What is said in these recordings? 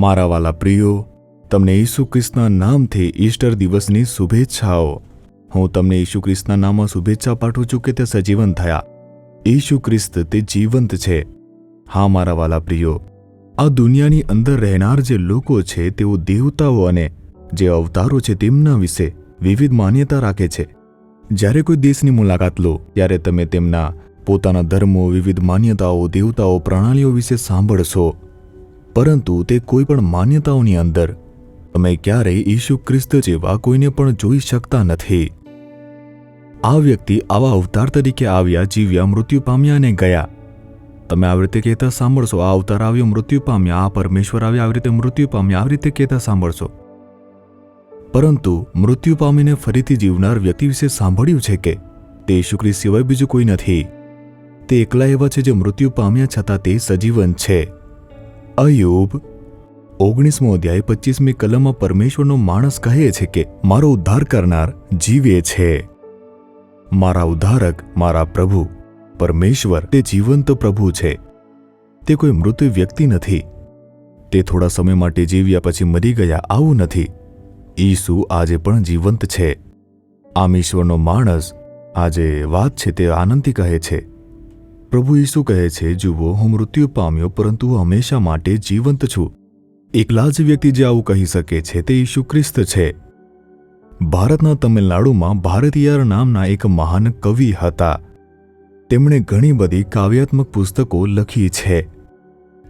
મારા વાલા પ્રિયો, તમને ઈસુ ખ્રિસ્તના નામથી ઈસ્ટર દિવસની શુભેચ્છાઓ। હું તમને ઈસુ ખ્રિસ્તના નામમાં શુભેચ્છા પાઠવું છું કે તે સજીવન થયા। ઈસુ ખ્રિસ્ત તે જીવંત છે। હા મારા વાલા પ્રિયો, આ દુનિયાની અંદર રહેનાર જે લોકો છે તેઓ દેવતાઓ અને જે અવતારો છે તેમના વિશે વિવિધ માન્યતા રાખે છે। જ્યારે કોઈ દેશની મુલાકાત લો ત્યારે તમે તેમના પોતાના ધર્મો, વિવિધ માન્યતાઓ, દેવતાઓ, પ્રણાલીઓ વિશે સાંભળશો, પરંતુ તે કોઈ પણ માન્યતાઓની અંદર તમે ક્યારેય ઈસુ ખ્રિસ્ત જેવા કોઈને પણ જોઈ શકતા નથી। આ વ્યક્તિ આવા અવતાર તરીકે આવ્યા, જીવ્યા, મૃત્યુ પામ્યા અને ગયા। તમે આવી રીતે કહેતા સાંભળશો, આ અવતાર આવ્યો, મૃત્યુ પામ્યા, આ પરમેશ્વર આવ્યા, આવી રીતે મૃત્યુ પામ્યા, આવી રીતે કહેતા સાંભળશો। પરંતુ મૃત્યુ પામીને ફરીથી જીવનાર વ્યક્તિ વિશે સાંભળ્યું છે કે તે ઈસુ ખ્રિસ્ત સિવાય બીજું કોઈ નથી। તે એકલા એવા છે જે મૃત્યુ પામ્યા છતાં તે સજીવન છે। અય્યુબ 19મો અધ્યાય 25મી કલમમાં પરમેશ્વરનો માણસ કહે છે કે મારો ઉદ્ધાર કરનાર જીવે છે। મારા ઉદ્ધારક, મારા પ્રભુ પરમેશ્વર તે જીવંત પ્રભુ છે। તે કોઈ મૃત વ્યક્તિ નથી। તે થોડા સમય માટે જીવ્યા પછી મરી ગયા, આવું નથી। ઈસુ આજે પણ જીવંત છે। આમ ઈશ્વરનો માણસ આજે વાત છે તે આનંદથી કહે છે। પ્રભુ ઈસુ કહે છે, જુઓ, હું મૃત્યુ પામ્યો પરંતુ હું હંમેશા માટે જીવંત છું। એકલા જ વ્યક્તિ જે આવું કહી શકે છે તે ઈસુ ખ્રિસ્ત છે। ભારતના તમિલનાડુમાં ભારતીયાર નામના એક મહાન કવિ હતા। તેમણે ઘણી બધી કાવ્યાત્મક પુસ્તકો લખી છે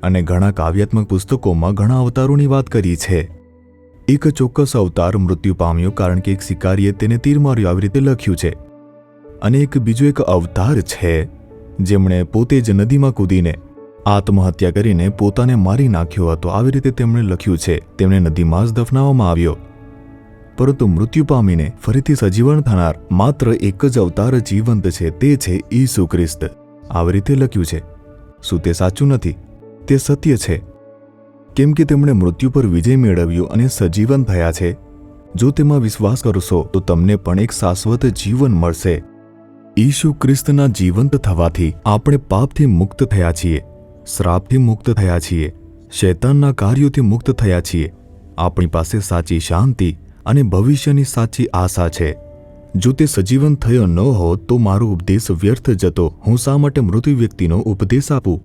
અને ઘણા કાવ્યાત્મક પુસ્તકોમાં ઘણા અવતારોની વાત કરી છે। એક ચોક્કસ અવતાર મૃત્યુ પામ્યો કારણ કે એક શિકારીએ તેને તીર માર્યો, આવી રીતે લખ્યું છે। અને બીજો એક અવતાર છે જેમણે પોતે જ નદીમાં કૂદીને આત્મહત્યા કરીને પોતાને મારી નાખ્યો હતો, આવી રીતે તેમણે લખ્યું છે। તેમને નદીમાં જ દફનાવવામાં આવ્યો, પરંતુ મૃત્યુ પામીને ફરીથી સજીવન થનાર માત્ર એક જ અવતાર જીવંત છે, તે છે ઈસુ ખ્રિસ્ત, આવી રીતે લખ્યું છે। શું તે સાચું નથી? તે સત્ય છે, કેમ કે તેમણે મૃત્યુ પર વિજય મેળવ્યો અને સજીવન થયા છે। જો તેમાં વિશ્વાસ કરશો તો તમને પણ એક શાશ્વત જીવન મળશે। ઈસુ ખ્રિસ્તના જીવંત થવાથી આપણે પાપથી મુક્ત થયા છીએ, શ્રાપથી મુક્ત થયા છીએ, શૈતાનના કાર્યોથી મુક્ત થયા છીએ। આપણી પાસે સાચી શાંતિ અને ભવિષ્યની સાચી આશા છે। જો તે સજીવન થયો ન હોત તો મારો ઉપદેશ વ્યર્થ જતો। હું શા માટે મૃત્યુ વ્યક્તિનો ઉપદેશ આપું?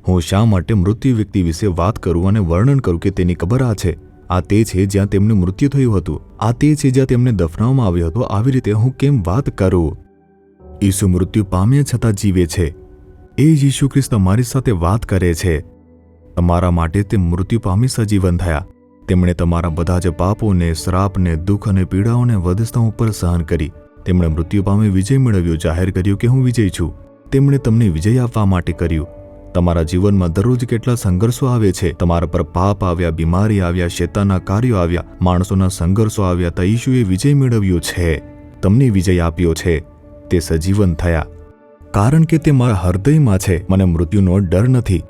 હું શા માટે મૃત્યુ વ્યક્તિ વિશે વાત કરું અને વર્ણન કરું કે તેની કબર આ છે, આ તે છે જ્યાં તેમનું મૃત્યુ થયું હતું, આ તે છે જ્યાં તેમને દફનાવવામાં આવ્યો હતો, આવી રીતે હું કેમ વાત કરું? ઈસુ મૃત્યુ પામ્યા છતાં જીવે છે। એ જ ઈસુ ખ્રિસ્ત તમારી સાથે વાત કરે છે। તમારા માટે તે મૃત્યુ પામી સજીવન થયા। તેમણે તમારા બધા જ પાપોને, શ્રાપને, દુઃખ અને પીડાઓને વધસ્તંભ ઉપર સહન કરી। તેમણે મૃત્યુ પામી વિજય મેળવ્યો, જાહેર કર્યું કે હું વિજય છું। તેમણે તમને વિજય આપવા માટે કર્યું। તમારા જીવનમાં દરરોજ કેટલા સંઘર્ષો આવે છે। તમારા પર પાપ આવ્યા, બીમારી આવ્યા, શૈતાનના કાર્યો આવ્યા, માણસોના સંઘર્ષો આવ્યા, તો ઈસુએ વિજય મેળવ્યો છે, તમને વિજય આપ્યો છે। તે સજીવન થયા કારણ કે તે મારા હૃદયમાં છે। મને મૃત્યુનો ડર નથી,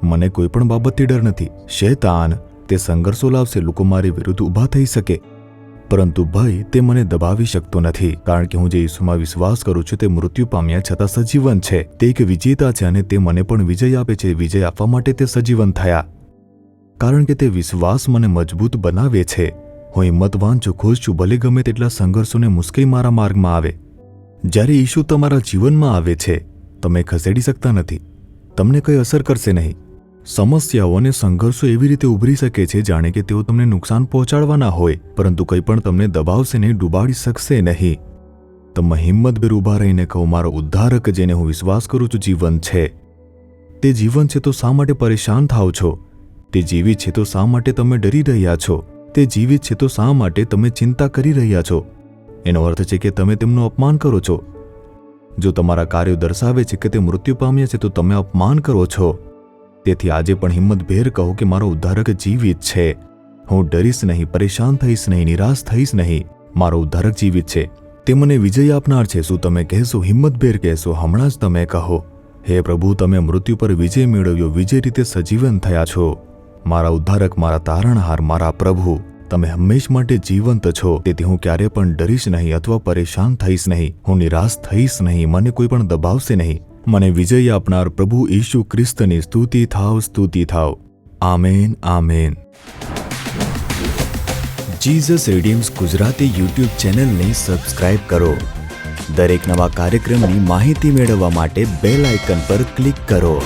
મને કોઈ પણ બાબતથી ડર નથી। શૈતાન તે સંઘર્ષો લાવશે, લોકો મારી વિરુદ્ધ ઊભા થઈ શકે, પરંતુ ભય તે મને દબાવી શકતો નથી, કારણ કે હું જે ઈસુમાં વિશ્વાસ કરું છું તે મૃત્યુ પામ્યા છતાં સજીવન છે। તે એક વિજેતા છે અને તે મને પણ વિજય આપે છે। વિજય આપવા માટે તે સજીવન થયા કારણ કે તે વિશ્વાસ મને મજબૂત બનાવે છે। હું હિંમતવાન છું, ખુશ છું, ભલે ગમે તેટલા સંઘર્ષોને મુશ્કેલી મારા માર્ગમાં આવે। જ્યારે ઈસુ તમારા જીવનમાં આવે છે તમે ખસેડી શકતા નથી, તમને કંઈ અસર કરશે નહીં। સમસ્યાઓ અને સંઘર્ષો એવી રીતે ઉભરી શકે છે જાણે કે તેઓ તમને નુકસાન પહોંચાડવાના હોય, પરંતુ કંઈ પણ તમને દબાવશે નહીં, ડૂબાડી શકશે નહીં। તમે હિંમતભેર ઊભા રહીને કહો, મારો ઉદ્ધારક જેને હું વિશ્વાસ કરું છું જીવન છે। તે જીવન છે તો શા માટે પરેશાન થાવ છો? તે જીવિત છે તો શા માટે તમે ડરી રહ્યા છો? તે જીવિત છે તો શા માટે તમે ચિંતા કરી રહ્યા છો? એનો અર્થ છે કે તમે તેમનું અપમાન કરો છો। જો તમારા કાર્યો દર્શાવે છે કે તે મૃત્યુ પામ્યા છે તો તમે અપમાન કરો છો। તેથી આજે પણ હિંમતભેર કહો કે મારો ઉદ્ધારક જીવિત છે। હું ડરીશ નહીં, પરેશાન થઈશ નહીં, નિરાશ થઈશ નહીં। મારો ઉદ્ધારક જીવિત છે, તે મને વિજય આપનાર છે। શું તમે કહેશો? હિંમતભેર કહેશો? હમણાં જ તમે કહો, હે પ્રભુ, તમે મૃત્યુ પર વિજય મેળવ્યો, વિજય રીતે સજીવન થયા છો। મારા ઉદ્ધારક, મારા તારણહાર, મારા પ્રભુ, તમે હંમેશ માટે જીવંત છો। તેથી હું ક્યારે પણ ડરીશ નહીં અથવા પરેશાન થઈશ નહીં, હું નિરાશ થઈશ નહીં, મને કોઈ પણ દબાવશે નહીં। મને વિજય આપનાર પ્રભુ ઈસુ ખ્રિસ્તની સ્તુતિ થાવ, સ્તુતિ થાવ। Amen amen. Jesus Redeems Gujarati YouTube ચેનલને સબસ્ક્રાઇબ કરો. દરેક નવા કાર્યક્રમની માહિતી મેળવવા માટે બેલ આઇકન પર ક્લિક કરો.